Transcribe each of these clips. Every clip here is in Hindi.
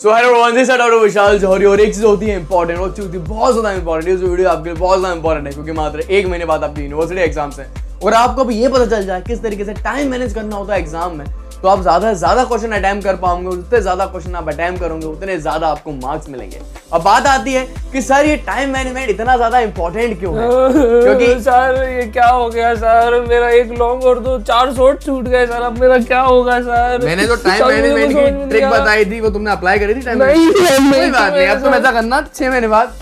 So hello everyone, this is doctor Vishal Johri. और एक चीज होती है इंपॉर्टेंट, वो चीज होती है बहुत ज्यादा इंपॉर्टेंट। इस वीडियो आपके लिए बहुत ज्यादा इंपॉर्टेंट है क्योंकि मात्र एक महीने बाद आपकी यूनिवर्सिटी एग्जाम्स हैं और आपको अब ये पता चल जाए किस तरीके से टाइम मैनेज करना होता है एग्जाम में, तो आप ज्यादा से ज्यादा क्वेश्चन अटेम्प्ट कर पाओगे। जितने ज्यादा क्वेश्चन आप अटेम्प्ट करोगे उतने ज्यादा आपको मार्क्स मिलेंगे। अब बात आती है कि सर ये टाइम मैनेजमेंट इतना ज्यादा इंपॉर्टेंट क्यों है? क्योंकि सर ये क्या हो गया सर, मेरा एक लॉन्ग और दो 4 शॉट छूट गए सर, अब मेरा क्या होगा सर? मैंने जो टाइम मैनेजमेंट की ट्रिक बताई थी वो तुमने अप्लाई करी थी टाइम नहीं, कोई बात नहीं, अब तुम ऐसा करना 6 महीने बाद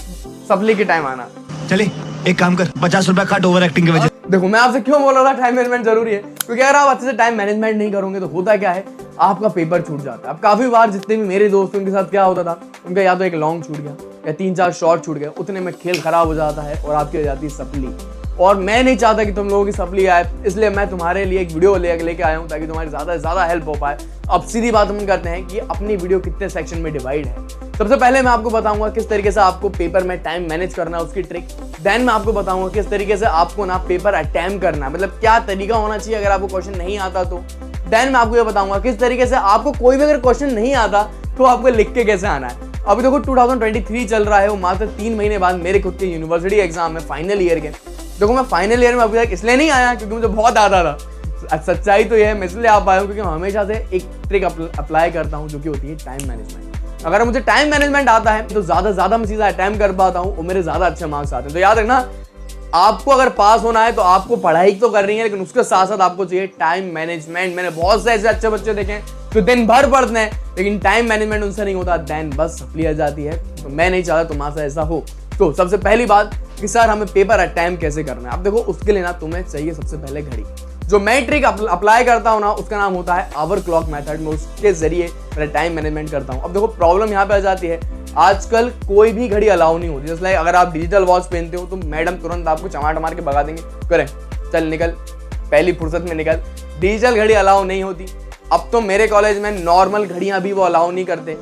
सप्ली की टाइम आना। चले एक काम कर, 50 रुपया काट ओवर एक्टिंग की वजह। देखो मैं आपसे क्यों बोल रहा था टाइम मैनेजमेंट जरूरी है, क्योंकि अगर आप अच्छे से टाइम मैनेजमेंट नहीं करोगे तो होता क्या है, आपका पेपर छूट जाता है। अब काफी बार जितने भी मेरे दोस्तों के साथ क्या होता था, उनका या तो एक लॉन्ग छूट गया या 3-4 शॉर्ट छूट गए, उतने में खेल खराब हो जाता है और आपकी हो जाती है सप्ली। और मैं नहीं चाहता कि तुम लोगों की सप्ली आए, इसलिए मैं तुम्हारे लिए एक वीडियो लेके आया हूँ ताकि तुम्हारी ज्यादा से ज्यादा हेल्प हो पाए। अब सीधी बात हम करते हैं कि अपनी वीडियो कितने सेक्शन में डिवाइड है। सबसे पहले मैं आपको बताऊंगा किस तरीके से आपको पेपर में टाइम मैनेज करना है, उसकी ट्रिक। देन मैं आपको बताऊंगा किस तरीके से आपको ना पेपर अटेम्प्ट करना है, मतलब क्या तरीका होना चाहिए अगर आपको क्वेश्चन नहीं आता तो। देन मैं आपको ये बताऊंगा किस तरीके से आपको कोई भी अगर क्वेश्चन नहीं आता तो आपको लिख के कैसे आना है। अभी देखो 2023 चल रहा है, वो मात्र 3 महीने बाद मेरे खुद के यूनिवर्सिटी एग्जाम है फाइनल ईयर के। देखो मैं फाइनल ईयर में अभी तक इसलिए नहीं आया क्योंकि मुझे बहुत आता था। सच्चाई तो ये है, मैं इसलिए आ पाया हूँ क्योंकि मैं हमेशा से एक ट्रिक अप्लाई करता हूँ जो कि होती है टाइम मैनेजमेंट। अगर मुझे टाइम मैनेजमेंट आता है तो ज्यादा मैं चीजें अटेम्प्ट कर पाता हूँ और मेरे ज्यादा अच्छे मार्क्स आते हैं। तो याद रखना, आपको अगर पास होना है तो आपको पढ़ाई तो करनी है, लेकिन उसके साथ साथ आपको चाहिए टाइम मैनेजमेंट। मैंने बहुत से ऐसे अच्छे बच्चे देखे जो दिन भर पढ़ते हैं लेकिन टाइम मैनेजमेंट उनसे नहीं होता, देन बस सप्ली आ जाती है। तो मैं नहीं चाहता तुम्हारे साथ ऐसा हो। तो सबसे पहली बात कि सर हमें पेपर अटेम्प्ट कैसे करना है। अब देखो उसके लिए ना तुम्हें चाहिए सबसे पहले घड़ी। जो मैं ट्रिक अप्लाई करता हूँ ना उसका नाम होता है आवर क्लॉक मेथड। मैं उसके जरिए मेरा टाइम मैनेजमेंट करता हूँ। अब देखो प्रॉब्लम यहाँ पे आ जाती है, आजकल कोई भी घड़ी अलाउ नहीं होती। जैसे अगर आप डिजिटल वॉच पहनते हो तो मैडम तुरंत आपको चमाट मार के भगा देंगे, करें चल निकल, पहली फुर्सत में निकल। डिजिटल घड़ी अलाउ नहीं होती। अब तो मेरे कॉलेज में नॉर्मल घड़ियां भी वो अलाउ नहीं करते,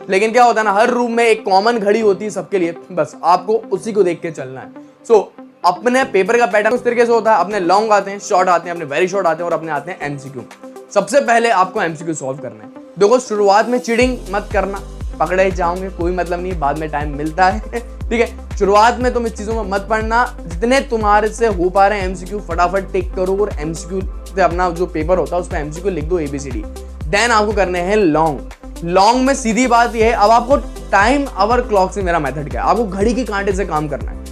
लेकिन क्या होता है ना, हर रूम में एक कॉमन घड़ी होती है सबके लिए, बस आपको उसी को देख के चलना है। सो अपने पेपर का पैटर्न उस तरीके से होता है, अपने लॉन्ग आते हैं, शॉर्ट आते हैं, अपने वेरी शॉर्ट आते हैं और अपने आते हैं एमसीक्यू। सबसे पहले आपको एमसीक्यू सॉल्व करना है। देखो शुरुआत में चीटिंग मत करना, पकड़े जाओगे कोई मतलब नहीं, बाद में टाइम मिलता है ठीक है। शुरुआत में तुम इस चीजों में मत पढ़ना, जितने तुम्हारे से हो पा रहे हैं एमसीक्यू फटाफट टिक करो और एमसीक्यू से अपना जो पेपर होता है उसका एमसीक्यू लिख दो ABCD। देन आपको करने हैं लॉन्ग में सीधी बात यह है, अब आपको टाइम आवर क्लॉक से मेरा मेथड क्या है, आपको घड़ी के कांटे से काम करना है।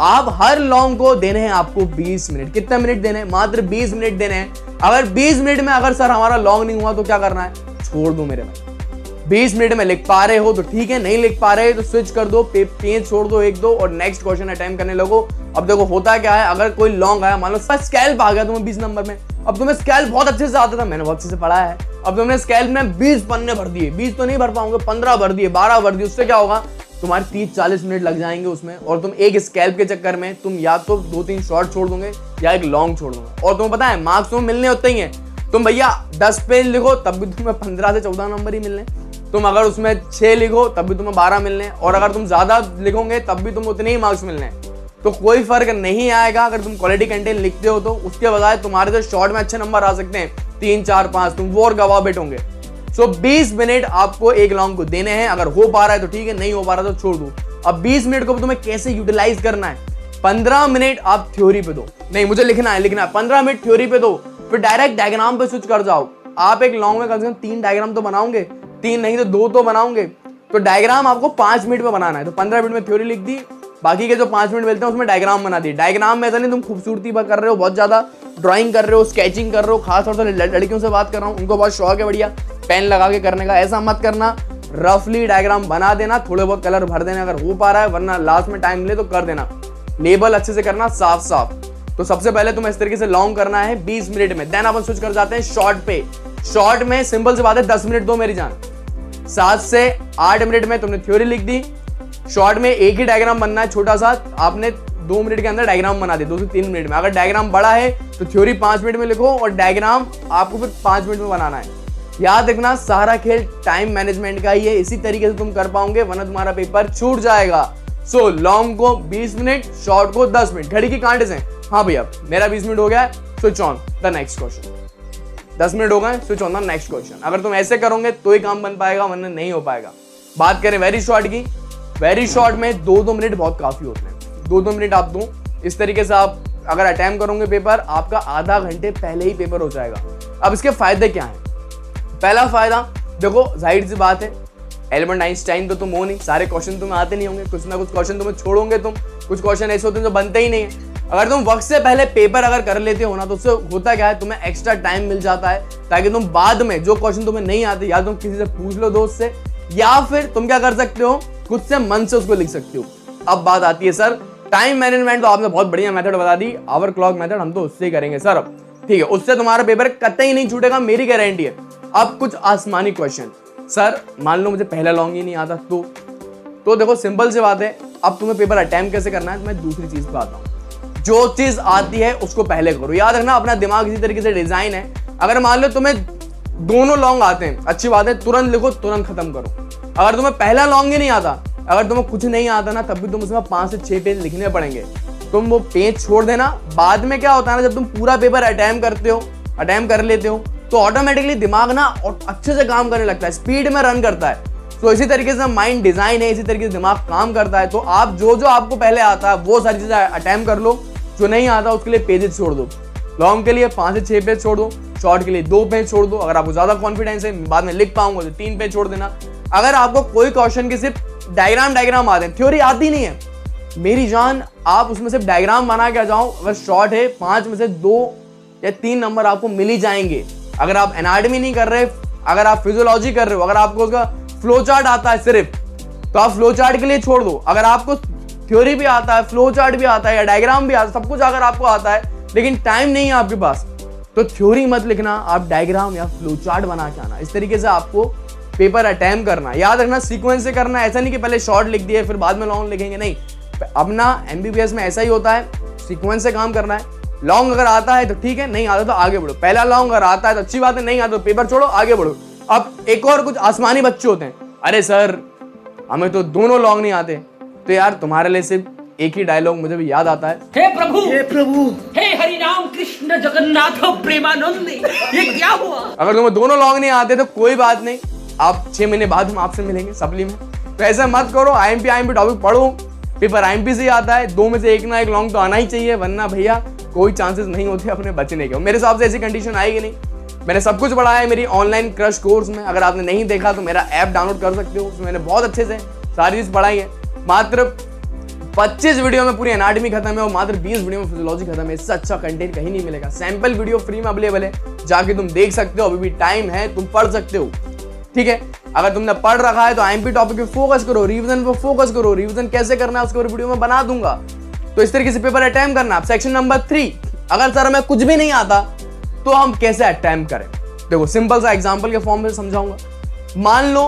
आप हर लॉन्ग को देने हैं आपको 20 मिनट। कितने मिनट देने हैं? मात्र 20 मिनट देने हैं। अगर 20 मिनट में अगर सर हमारा लॉन्ग नहीं हुआ तो क्या करना है? छोड़ दो मेरे भाई। 20 मिनट में लिख पा रहे हो तो ठीक है, नहीं लिख पा रहे तो स्विच कर दो, पेज छोड़ दो 1-2 और नेक्स्ट क्वेश्चन अटेम्प्ट करने लगो। अब देखो होता क्या है, अगर कोई लॉन्ग आया, मान लो स्केल्प आ गया तुम्हें 20 नंबर में, अब तुम्हें स्केल्प बहुत अच्छे से आता था, मैंने बहुत अच्छे से पढ़ा है, अब तुमने स्केल्प में 20 पन्ने भर दिए, 20 तो नहीं भर पाओगे, 15 भर दिए, 12 भर दिए, उससे क्या होगा, तुम्हारे 30-40 मिनट लग जाएंगे उसमें। और तुम एक स्केल्प के चक्कर में तुम या तो 2-3 शॉर्ट छोड़ दोगे या एक लॉन्ग छोड़ दोगे। और तुम्हें पता है मार्क्स तुम्हें मिलने होते ही हैं। तुम भैया 10 पेज लिखो तब भी तुम्हें 15 से 14 नंबर ही मिलने, तुम अगर उसमें 6 लिखो तब भी तुम्हें 12 मिलने, और अगर तुम ज्यादा लिखोगे तब भी तुम उतने ही मार्क्स मिलने। तो कोई फर्क नहीं आएगा अगर तुम क्वालिटी कंटेंट लिखते हो तो। उसके बजाय तुम्हारे तो शॉर्ट में अच्छे नंबर आ सकते हैं, 3, 4, 5, तुम वो और गवा बैठोगे। सो 20 मिनट आपको एक लॉन्ग को देने हैं। अगर हो पा रहा है तो ठीक है, नहीं हो पा रहा तो छोड़ दो। अब 20 मिनट को तुम्हें कैसे यूटिलाइज करना है, 15 मिनट आप थ्योरी पे दो, नहीं मुझे लिखना है 15 मिनट थ्योरी पे दो, फिर डायरेक्ट डायग्राम पे स्विच कर जाओ। आप एक लॉन्ग में कम से कम 3 डायग्राम तो बनाओगे, 3 नहीं तो 2 तो बनाओगे। तो डायग्राम आपको 5 मिनट में बनाना है, तो 15 मिनट में थ्योरी लिख दी, बाकी के जो 5 मिनट मिलते हैं उसमें डायग्राम बना दी। डायग्राम में ऐसा नहीं तुम खूबसूरती कर रहे हो, बहुत ज्यादा ड्राइंग कर रहे हो, स्केचिंग कर रहे हो, खासतौर से लड़कियों से बात कर रहा हूँ, उनको बहुत शौक है बढ़िया पेन लगा के करने का, ऐसा मत करना। रफली डायग्राम बना देना, थोड़े बहुत कलर भर देना अगर हो पा रहा है, वरना लास्ट में टाइम मिले तो कर देना। लेबल अच्छे से करना, साफ। तो सबसे पहले तुम्हें इस तरीके से लॉन्ग करना है 20 मिनट में। देन अपन स्विच कर जाते हैं शॉर्ट पे। शॉर्ट में सिंपल सी बात है, 10 मिनट दो मेरी जान, 7 से 8 मिनट में तुमने थ्योरी लिख दी। शॉर्ट में एक ही डायग्राम बनना है छोटा सा, आपने 2 मिनट के अंदर डायग्राम बना दी, 2 से 3 मिनट में। अगर डायग्राम बड़ा है तो थ्योरी 5 मिनट में लिखो और डायग्राम आपको फिर 5 मिनट में बनाना है। याद रखना, सारा खेल टाइम मैनेजमेंट का ही है, इसी तरीके से तुम कर पाओगे, वरना तुम्हारा पेपर छूट जाएगा। सो लॉन्ग को 20 मिनट, शॉर्ट को 10 मिनट, घड़ी की कांटे से। हाँ भैया मेरा 20 मिनट हो गया, switch on the next question. 10 minute हो गए, switch on the next question. अगर तुम ऐसे करोगे तो ही काम बन पाएगा, वरना नहीं हो पाएगा। बात करें वेरी शॉर्ट की, वेरी शॉर्ट में 2-2 मिनट बहुत काफी होते हैं। 2-2 मिनट आप दो, इस तरीके से आप अगर अटेम्प्ट करोगे पेपर, आपका आधा घंटे पहले ही पेपर हो जाएगा। अब इसके फायदे क्या हैं? पहला फायदा देखो, जाहिर सी बात है, एल्बर्ट आइंस्टाइन तो तुम हो नहीं, सारे क्वेश्चन तुम्हें आते नहीं होंगे, कुछ ना कुछ क्वेश्चन तुम्हें छोड़ोगे तुम, कुछ क्वेश्चन ऐसे होते हैं जो बनते ही नहीं है। अगर तुम वक्त से पहले पेपर अगर कर लेते हो ना, तो उससे होता क्या है, तुम्हें एक्स्ट्रा टाइम मिल जाता है, ताकि तुम बाद में जो क्वेश्चन तुम्हें नहीं आते, या तुम किसी से पूछ लो दोस्त से, या फिर तुम क्या कर सकते हो, खुद से मन से उसको लिख सकते हो। अब बात आती है सर टाइम मैनेजमेंट, तो आपने बहुत बढ़िया मेथड बता दी, आवर क्लॉक मेथड, हम तो उससे ही करेंगे सर। अब ठीक है, उससे तुम्हारा पेपर कतई नहीं छूटेगा, मेरी गारंटी है। अब कुछ आसमानी क्वेश्चन, सर मान लो मुझे पहला लॉन्ग ही नहीं आता, तो देखो सिंपल सी बात है, अब तुम्हें पेपर अटेम्प्ट कैसे करना है, मैं दूसरी चीज पे आता हूँ। जो चीज आती है उसको पहले करो। याद रखना, अपना दिमाग इसी तरीके से डिजाइन है, अगर मान लो तुम्हें दोनों लॉन्ग आते हैं, अच्छी बात है, तुरंत लिखो, तुरंत खत्म करो। अगर तुम्हें पहला लॉन्ग ही नहीं आता, अगर तुम्हें कुछ नहीं आता ना, तब भी तुम उसमें 5 से 6 पेज लिखने पड़ेंगे, तुम वो पेज छोड़ देना। बाद में क्या होता है ना, जब तुम पूरा पेपर अटेम्प्ट कर लेते हो, तो ऑटोमेटिकली दिमाग ना और अच्छे से काम करने लगता है, स्पीड में रन करता है। तो इसी तरीके से माइंड डिजाइन है, इसी तरीके से दिमाग काम करता है। तो आप जो आपको पहले आता है वो सारी चीजें अटेम्प्ट कर लो, जो नहीं आता उसके लिए पेजेस छोड़ दो। लॉन्ग के लिए 5 से 6 पेज छोड़ दो, शॉर्ट के लिए 2 पेज छोड़ दो। अगर आपको ज्यादा कॉन्फिडेंस है, बाद में लिख पाऊंगा तो 3 पेज छोड़ देना। अगर आपको कोई क्वेश्चन की सिर्फ डायग्राम आते हैं, थ्योरी आती नहीं है, मेरी जान, आप उसमें सिर्फ डायग्राम बना के आ जाओ। अगर शॉर्ट है, 5 में से 2 या 3 नंबर आपको मिल ही जाएंगे। अगर आप एनाटॉमी नहीं कर रहे, अगर आप फिजियोलॉजी कर रहे हो, अगर आपको उसका फ्लो चार्ट आता है सिर्फ, तो आप फ्लो चार्ट के लिए छोड़ दो। अगर आपको थ्योरी भी आता है, फ्लो चार्ट भी आता है, या डायग्राम भी आता है, सब कुछ अगर आपको आता है, लेकिन टाइम नहीं है आपके पास, तो थ्योरी मत लिखना, आप डायग्राम या फ्लो चार्ट बना के आना। इस तरीके से आपको पेपर अटेम्प्ट करना। याद रखना, सीक्वेंस से करना, ऐसा नहीं कि पहले शॉर्ट लिख दिए फिर बाद में लॉन्ग लिखेंगे, नहीं। अपना MBBS में ऐसा ही होता है, सीक्वेंस से काम करना है। लॉन्ग अगर आता है तो ठीक है, नहीं आता तो आगे बढ़ो। पहला लॉन्ग अगर आता है तो अच्छी बात है, नहीं आता तो पेपर छोड़ो, आगे बढ़ो। अब एक और कुछ आसमानी बच्चे होते हैं, अरे सर हमें तो दोनों लॉन्ग नहीं आते, तो यार तुम्हारे लिए सिर्फ एक ही डायलॉग मुझे भी याद आता है, हे प्रभु, हे हरि राम कृष्ण जगन्नाथ प्रेमानंद, ये क्या हुआ? अगर तुम्हें दोनों लॉन्ग नहीं आते तो कोई बात नहीं, आप 6 महीने बाद हम आपसे मिलेंगे सप्ली में। तो ऐसा मत करो, IMP टॉपिक पढ़ो, पेपर IMP से ही आता है, 2 में से एक ना एक लॉन्ग तो आना ही चाहिए, वरना भैया कोई चांसेस नहीं होते अपने बचने के। मेरे हिसाब से ऐसी कंडीशन आएगी नहीं। मैंने सब कुछ पढ़ाया है मेरी ऑनलाइन क्रश कोर्स में, अगर आपने नहीं देखा तो मेरा ऐप डाउनलोड कर सकते हो, उसमें मैंने बहुत अच्छे से सारी चीज पढ़ाई है। मात्र 25 वीडियो में पूरी एनाटॉमी खत्म है और मात्र 20 वीडियो में फिजियोलॉजी खत्म है। इससे अच्छा कंटेंट कहीं नहीं मिलेगा। सैंपल वीडियो फ्री में अवेलेबल है, जाके तुम देख सकते हो, अभी भी टाइम है, तुम पढ़ सकते हो, ठीक है। अगर तुमने पढ़ रखा है तो IMP टॉपिक पे फोकस करो, रिवीजन पे फोकस करो। रिवीजन कैसे करना है उसको वीडियो में बना दूंगा। तो इस तरीके से पेपर अटेम्प्ट करना। सेक्शन नंबर 3, अगर सर हमें कुछ भी नहीं आता तो हम कैसे अटेम्प्ट करें। देखो सिंपल सा एग्जांपल के फॉर्म में समझाऊंगा। मान लो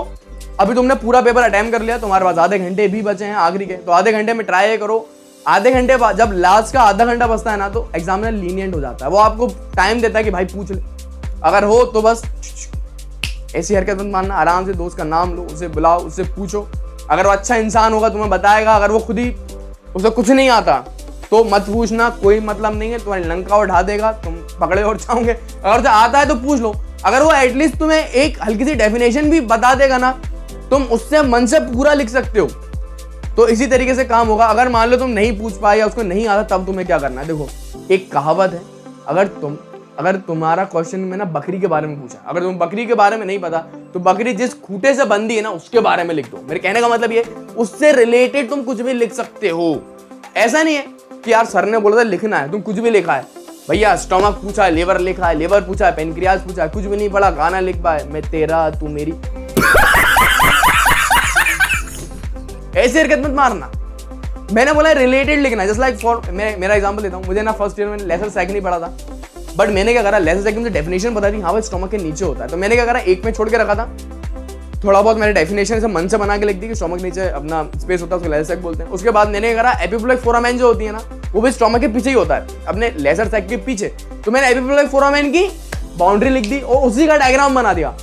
अभी तुमने पूरा पेपर अटेम्प्ट कर लिया, तुम्हारे पास आधे घंटे भी बचे हैं आखिरी के, तो आधे घंटे में ट्राई करो। आधे घंटे बाद जब लास्ट का आधा घंटा बचता है ना, तो एग्जामिनर लीनियंट हो जाता है, वो आपको टाइम देता है कि भाई पूछ ले। अगर हो तो बस ऐसी हरकत मत मानना, आराम से दोस्त का नाम लो, उसे बुलाओ, उससे पूछो। अगर वो अच्छा इंसान होगा तुम्हें बताएगा, अगर वो खुद ही उसे कुछ नहीं आता तो मत पूछना, कोई मतलब नहीं है, तुम्हारी लंका उठा देगा, तुम पकड़े और जाओगे। अगर उसे आता है तो पूछ लो। अगर वो एटलीस्ट तुम्हें एक हल्की सी डेफिनेशन भी बता देगा ना, तुम उससे मन से पूरा लिख सकते हो। तो इसी तरीके से काम होगा। अगर मान लो तुम नहीं पूछ पाए या उसको नहीं आता, तब तुम्हें क्या करना है। देखो एक कहावत है, अगर तुम्हारा क्वेश्चन में ना बकरी के बारे में पूछा, अगर तुम बकरी के बारे में नहीं पता, तो बकरी जिस खूंटे से बंधी है ना उसके बारे में लिख दो। मेरे कहने का मतलब ये, उससे रिलेटेड तुम कुछ भी लिख सकते हो। ऐसा नहीं है कि यार सर ने बोला था लिखना है, तुम कुछ भी लिखा है। भैया स्टमक पूछा है, लिवर लिखा है, लिवर पूछा है, पेनक्रियाज पूछा है, कुछ भी नहीं पढ़ा, गाना लिख पाए, मैं तेरा तू मेरी। ऐसी हरकत मत मारना। मैंने बोला रिलेटेड लिखना, जस्ट लाइक फॉर, मेरा एग्जांपल लेता हूँ। मुझे ना फर्स्ट ईयर में लेसर सेक नहीं पढ़ा था, बट मैंने क्या करा, लेसर सेक में डेफिनेशन बता दी, हाँ भाई स्टमक के नीचे होता है, तो मैंने क्या करा, एक में छोड़ के रखा था। थोड़ा बहुत मैंने डेफिनेशन से मन से बना के लिख दी कि स्टमक नीचे अपना स्पेस होता है, उसको लेसर सेक बोलते हैं। उसके बाद मैंने क्या करा, एपिफ्लोइक फोरामेन जो होती है ना, वो भी स्टमक के पीछे ही होता है, अपने लेसर सेक के पीछे। तो मैंने एपिफ्लोइक फोरामेन की बाउंड्री लिख दी और उसी का डायग्राम बना दिया।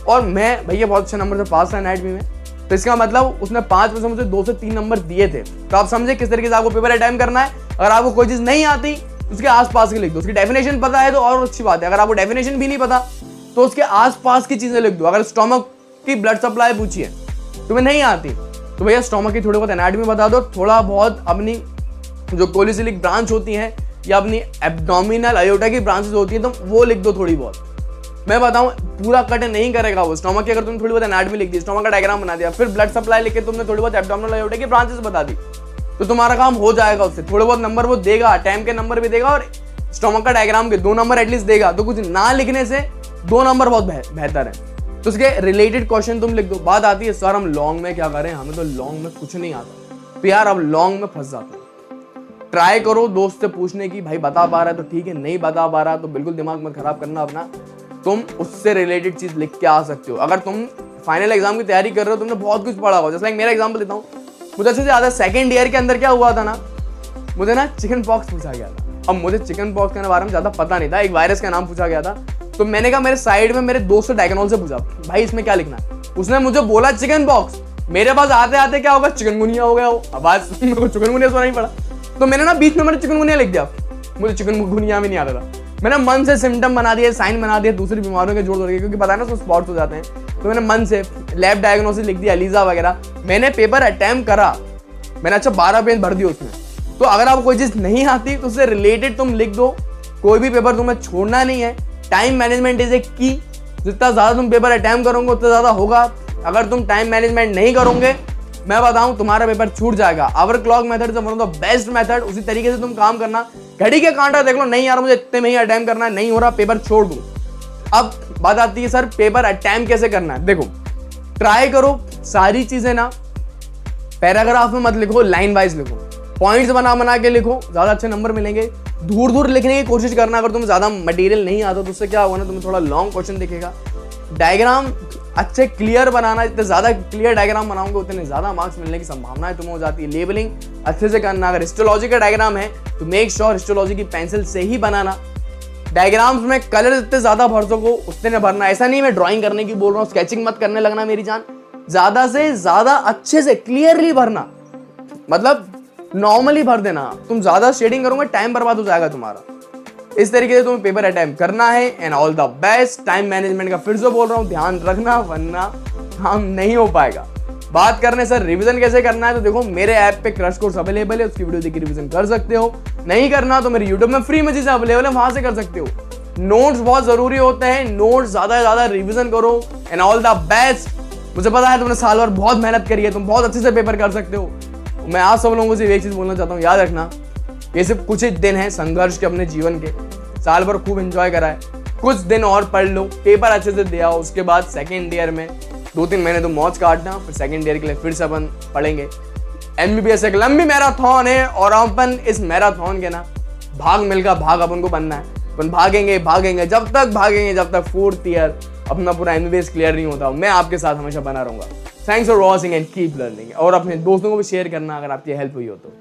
और मैं भैया बहुत अच्छे नंबर से पास था एनाटॉमी में, तो इसका मतलब उसने 5 में से मुझे 2 से 3 नंबर दिए थे। तो आप समझे किस तरीके से आपको पेपर अटेम्प्ट करना है। अगर आपको कोई चीज नहीं आती, उसके आसपास की लिख दो। उसकी डेफिनेशन पता है तो और अच्छी बात है, अगर आपको डेफिनेशन भी नहीं पता तो उसके आसपास की चीजें लिख दो। अगर स्टमक की ब्लड सप्लाई पूछिए तुम्हें नहीं आती तो भैया स्टोमक की थोड़ी बहुत एनाटॉमी बता दो, थोड़ा बहुत अपनी जो कोलिसिलिक ब्रांच होती है या अपनी एब्डोमिनल अयोटा की ब्रांचेस होती है तो वो लिख दो थोड़ी बहुत। मैं बताऊं पूरा कट नहीं करेगा वो स्टोमक की, अगर तुमने थोड़ी बहुत एनाटॉमी लिख दी, स्टोमक का डायग्राम बना दिया, फिर ब्लड सप्लाई लिख के तुमने थोड़ी बहुत एब्डोमिनल अयोटा की ब्रांचेस बता दी, तो तुम्हारा काम हो जाएगा। उससे थोड़े बहुत नंबर वो देगा, टाइम के नंबर भी देगा और स्टोमक का डायग्राम के 2 नंबर एटलीस्ट देगा। तो कुछ ना लिखने से 2 नंबर बहुत बेहतर है। तो उसके रिलेटेड क्वेश्चन तुम लिख दो। बात आती है सर हम लॉन्ग में क्या करें, हमें तो लॉन्ग में कुछ नहीं आता। तो यार अब लॉन्ग में फंस जाते हैं। ट्राई करो दोस्त से पूछने की, भाई बता पा रहा है तो ठीक है, नहीं बता पा रहा तो बिल्कुल दिमाग मत खराब करना अपना, तुम उससे रिलेटेड चीज लिख के आ सकते हो। अगर तुम फाइनल एग्जाम की तैयारी कर रहे हो, तुमने बहुत कुछ पढ़ा हुआ, जैसे लाइक मेरा एग्जाम्पल लेता हूँ, मुझे अच्छे से याद है सेकेंड ईयर के अंदर क्या हुआ था ना, मुझे ना चिकन पॉक्स पूछा गया था। अब मुझे चिकन पॉक्स के बारे में ज्यादा पता नहीं था, एक वायरस का नाम पूछा गया था। तो मैंने कहा मेरे साइड में मेरे दोस्त से डायग्नोल से पूछा, भाई इसमें क्या लिखना है, उसने मुझे बोला चिकन पॉक्स। मेरे पास आते आते क्या होगा, चिकनगुनिया हो गया वो। अब आज मेरे को चिकनगुनिया सुना नहीं पड़ा, तो मैंने ना बीच में मैंने चिकनगुनिया लिख दिया। मुझे चिकनगुनिया भी नहीं आता था, मैंने मन से सिम्टम बना दिए, साइन बना दिया दूसरी बीमारियों के जोड़ जोड़ के, क्योंकि पता है ना उसमें स्पॉट्स हो जाते हैं। तो मैंने मन से लैब डायग्नोसिस लिख दिया, एलिजा वगैरह। मैंने पेपर अटेम्प्ट करा, मैंने अच्छा 12 पेज भर दिए उसमें। तो अगर आपको कोई चीज नहीं आती तो उससे रिलेटेड तुम लिख दो, कोई भी पेपर तुम्हें छोड़ना नहीं है। टाइम मैनेजमेंट इज ए की, जितना ज्यादा तुम पेपर अटेम्प्ट करोगे उतना ज्यादा होगा। अगर तुम टाइम मैनेजमेंट नहीं करोगे, मैं बताऊं तुम्हारा पेपर छूट जाएगा। Hour clock method is one of the best method. उसी तरीके से तुम काम करना, घड़ी के कांटा देख लो, नहीं यार मुझे इतने में ही अटेम्प्ट करना है, नहीं हो रहा पेपर छोड़ दूं। अब बात आती है सर पेपर अटेम्प्ट कैसे करना है। देखो ट्राई करो सारी चीजें ना पैराग्राफ में मत लिखो, लाइन वाइज लिखो, पॉइंट्स बना के लिखो, ज्यादा अच्छे नंबर मिलेंगे। दूर दूर लिखने की कोशिश करना। अगर तुम्हें ज्यादा मटेरियल नहीं आता तो उससे क्या होगा ना, तुम्हें थोड़ा लॉन्ग क्वेश्चन दिखेगा। डायग्राम अच्छे क्लियर बनाना, जितने ज्यादा क्लियर डायग्राम बनाओगे उतने ज्यादा मार्क्स मिलने की संभावनाएं तुम्हें हो जाती है। लेबलिंग अच्छे से करना। अगर हिस्टोलॉजी का डायग्राम है तो मेक श्योर हिस्टोलॉजी की पेंसिल से ही बनाना। डायग्राम्स में कलर जितने ज्यादा भर सको उतने भरना। ऐसा नहीं मैं ड्राइंग करने की बोल रहा हूँ, स्केचिंग मत करने लगना मेरी जान। ज्यादा से ज्यादा अच्छे से क्लियरली भरना, मतलब नॉर्मली भर देना। तुम ज्यादा शेडिंग करोगे टाइम बर्बाद हो जाएगा तुम्हारा। इस तरीके से तुम्हें पेपर अटेम्प्ट करना है। And all the best. Time management का फिर से बोल रहा हूँ, ध्यान रखना वरना काम नहीं हो पाएगा। बात करने सर रिवीजन कैसे करना है, तो देखो मेरे ऐप पे क्रश कोर्स अवेलेबल है, उसकी वीडियो देख के रिवीजन कर सकते हो। नहीं करना तो मेरे यूट्यूब में फ्री में चीजें अवेलेबल है, वहां से कर सकते हो। नोट्स बहुत जरूरी होते हैं, नोट्स ज्यादा से ज्यादा रिवीजन करो। And all the best. मुझे पता है तुमने साल भर बहुत मेहनत करी है, तुम बहुत अच्छे से पेपर कर सकते हो। मैं आज सब लोगों से एक चीज बोलना चाहता हूँ, याद रखना ये सिर्फ कुछ ही दिन है संघर्ष के अपने जीवन के। साल भर खूब एंजॉय करा है, कुछ दिन और पढ़ लो, पेपर अच्छे से दे आओ। उसके बाद सेकेंड ईयर में 2-3 महीने तो मौज काटना, फिर सेकेंड ईयर के लिए फिर से अपन पढ़ेंगे। MBBS एक लंबी मैराथन है और अपन इस मैराथन के ना भाग मिलकर भाग अपन को बनना है। अपन भागेंगे जब तक 4th ईयर अपना पूरा MBBS क्लियर नहीं होता। मैं आपके साथ हमेशा बना रहूंगा। Thanks for watching and keep learning. और अपने दोस्तों को भी शेयर करना अगर आपकी हेल्प हुई हो तो।